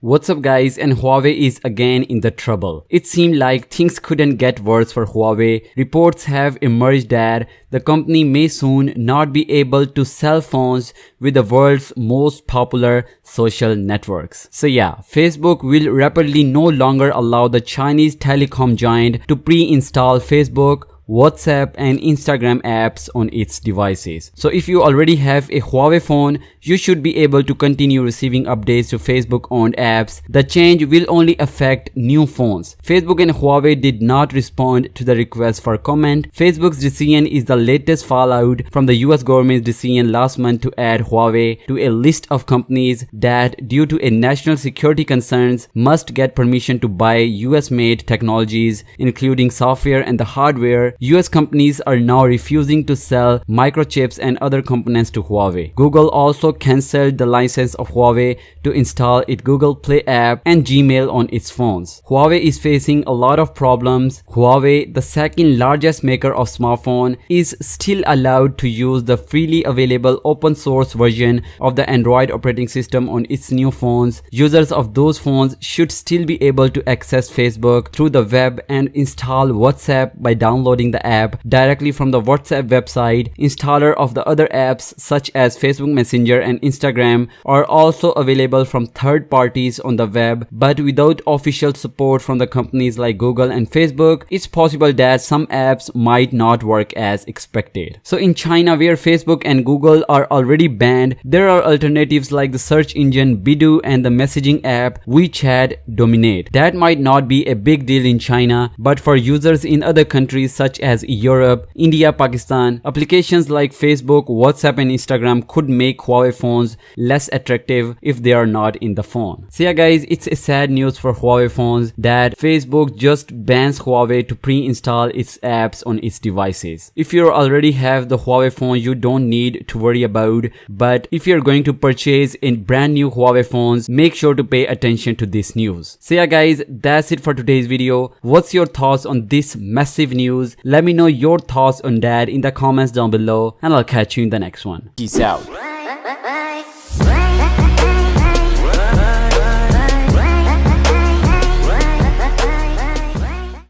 What's up guys, and Huawei is again in the trouble. It seemed like things couldn't get worse for Huawei. Reports have emerged that the company may soon not be able to sell phones with the world's most popular social networks. So yeah, Facebook will rapidly no longer allow the Chinese telecom giant to pre-install Facebook, WhatsApp and Instagram apps on its devices. So if you already have a Huawei phone, you should be able to continue receiving updates to Facebook owned apps. The change will only affect new phones. Facebook and Huawei did not respond to the request for comment. Facebook's decision is the latest fallout from the US government's decision last month to add Huawei to a list of companies that, due to a national security concerns, must get permission to buy US made technologies, including software and the hardware. US companies are now refusing to sell microchips and other components to Huawei. Google also cancelled the license of Huawei to install its Google Play app and Gmail on its phones. Huawei is facing a lot of problems. Huawei, the second largest maker of smartphone, is still allowed to use the freely available open source version of the Android operating system on its new phones. Users of those phones should still be able to access Facebook through the web and install WhatsApp by downloading the app directly from the WhatsApp website. Installer of the other apps such as Facebook Messenger and Instagram are also available from third parties on the web, but without official support from the companies like Google and Facebook. It's possible that some apps might not work as expected. So in China, where Facebook and Google are already banned, there are alternatives like the search engine Baidu and the messaging app WeChat dominate. That might not be a big deal in China, but for users in other countries such as Europe, India, Pakistan, applications like Facebook, WhatsApp and Instagram could make Huawei phones less attractive if they are not in the phone. So yeah guys, it's a sad news for Huawei phones that Facebook just bans Huawei to pre-install its apps on its devices. If you already have the Huawei phone, you don't need to worry about, but if you're going to purchase a brand new Huawei phones, make sure to pay attention to this news. So yeah guys, that's it for today's video. What's your thoughts on this massive news? Let me know your thoughts on that in the comments down below, and I'll catch you in the next one. Peace out.